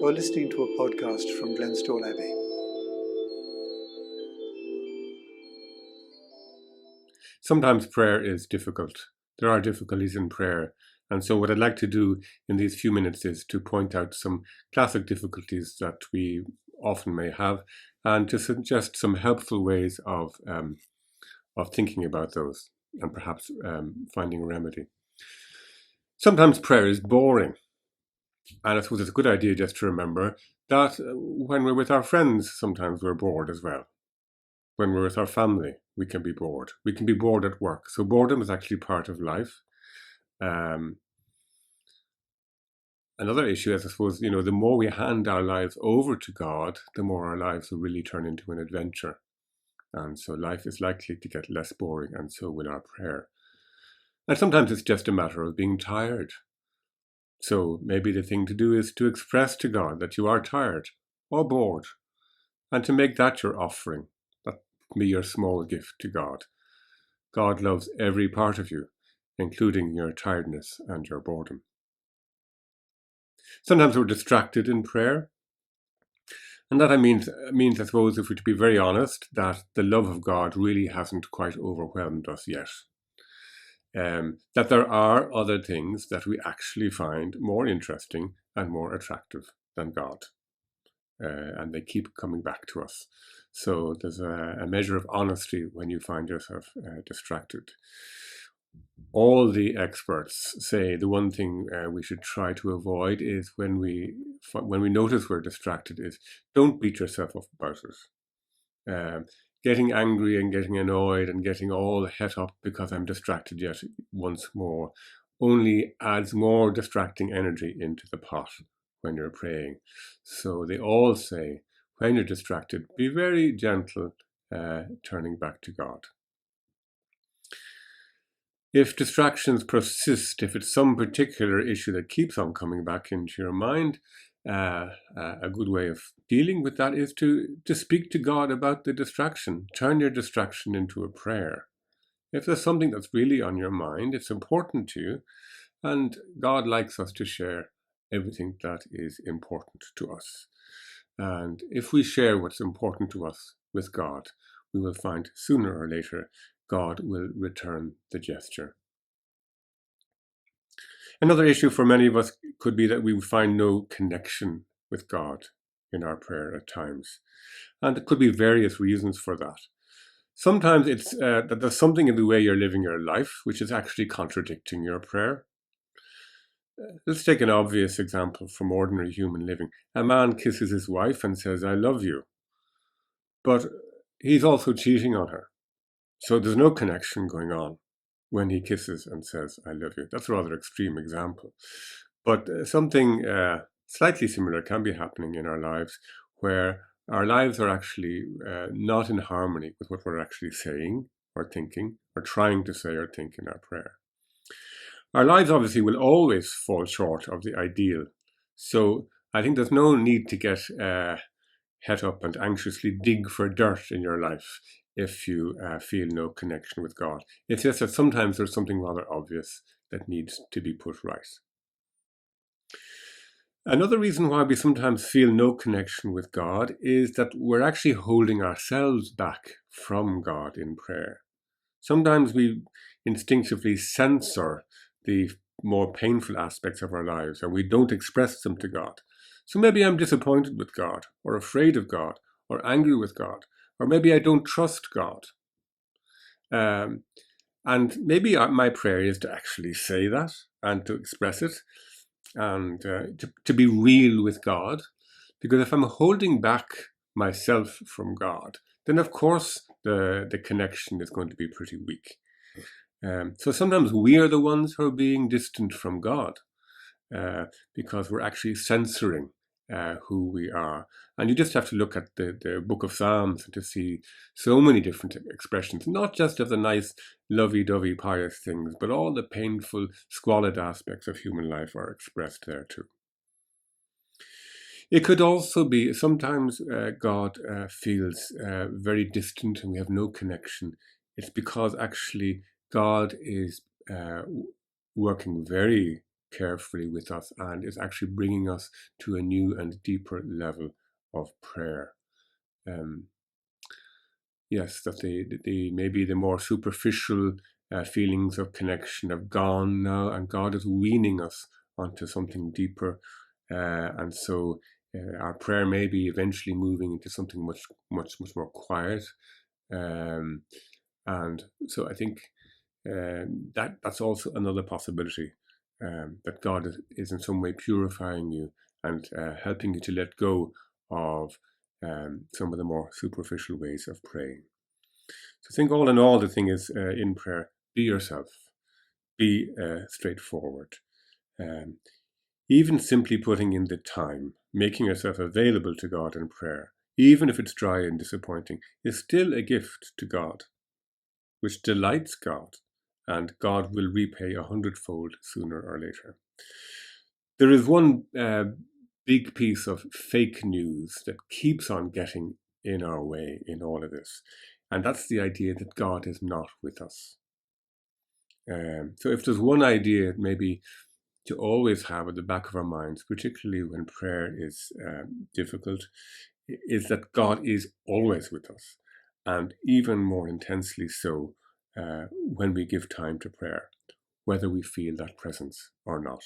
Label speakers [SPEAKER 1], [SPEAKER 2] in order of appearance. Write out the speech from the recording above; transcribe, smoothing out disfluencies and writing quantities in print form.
[SPEAKER 1] or listening to a podcast from Glenstone Abbey.
[SPEAKER 2] Sometimes prayer is difficult. There are difficulties in prayer. And so what I'd like to do in these few minutes is to point out some classic difficulties that we often may have and to suggest some helpful ways of thinking about those and perhaps finding a remedy. Sometimes prayer is boring. And I suppose it's a good idea just to remember that when we're with our friends, sometimes we're bored as well. When we're with our family, we can be bored. We can be bored at work. So boredom is actually part of life. Another issue is, I suppose, the more we hand our lives over to God, the more our lives will really turn into an adventure. And so life is likely to get less boring, and so will our prayer. And sometimes it's just a matter of being tired. So maybe the thing to do is to express to God that you are tired or bored, and to make that your offering. That be your small gift to God. God loves every part of you, including your tiredness and your boredom. Sometimes we're distracted in prayer. And that means, I suppose, if we're to be very honest, that the love of God really hasn't quite overwhelmed us yet. That there are other things that we actually find more interesting and more attractive than God. And they keep coming back to us. So there's a measure of honesty when you find yourself distracted. All the experts say the one thing we should try to avoid is when we notice we're distracted is don't beat yourself up about it. Getting angry and getting annoyed and getting all het up because I'm distracted yet once more only adds more distracting energy into the pot when you're praying. So they all say when you're distracted, be very gentle turning back to God. If distractions persist, if it's some particular issue that keeps on coming back into your mind, a good way of dealing with that is to speak to God about the distraction. Turn your distraction into a prayer. If there's something that's really on your mind, it's important to you, and God likes us to share everything that is important to us. And if we share what's important to us with God, we will find sooner or later God will return the gesture. Another issue for many of us could be that we find no connection with God in our prayer at times. And there could be various reasons for that. Sometimes it's that there's something in the way you're living your life which is actually contradicting your prayer. Let's take an obvious example from ordinary human living. A man kisses his wife and says, "I love you." But he's also cheating on her. So there's no connection going on when he kisses and says, "I love you." That's a rather extreme example. But something slightly similar can be happening in our lives where our lives are actually not in harmony with what we're actually saying or thinking or trying to say or think in our prayer. Our lives obviously will always fall short of the ideal. So I think there's no need to get het up and anxiously dig for dirt in your life if you feel no connection with God. It's just that sometimes there's something rather obvious that needs to be put right. Another reason why we sometimes feel no connection with God is that we're actually holding ourselves back from God in prayer. Sometimes we instinctively censor the more painful aspects of our lives and we don't express them to God. So maybe I'm disappointed with God, or afraid of God, or angry with God, or maybe I don't trust God. And maybe my prayer is to actually say that and to express it and to be real with God. Because if I'm holding back myself from God, then of course the connection is going to be pretty weak. So sometimes we are the ones who are being distant from God because we're actually censoring who we are. And you just have to look at the book of Psalms to see so many different expressions, not just of the nice, lovey-dovey, pious things, but all the painful, squalid aspects of human life are expressed there too. It could also be sometimes God feels very distant and we have no connection. It's because actually God is working very carefully with us and is actually bringing us to a new and deeper level of prayer. Yes, that the maybe the more superficial feelings of connection have gone now, and God is weaning us onto something deeper, and so our prayer may be eventually moving into something much more quiet, um, and so I think that's also another possibility, that God is in some way purifying you and helping you to let go of some of the more superficial ways of praying. So I think all in all, the thing is in prayer, be yourself, be straightforward. Um, Even simply putting in the time, making yourself available to God in prayer, even if it's dry and disappointing, is still a gift to God, which delights God, and God will repay 100-fold sooner or later. There is one big piece of fake news that keeps on getting in our way in all of this, and that's the idea that God is not with us. So if there's one idea maybe to always have at the back of our minds, particularly when prayer is difficult, is that God is always with us, and even more intensely so when we give time to prayer, whether we feel that presence or not.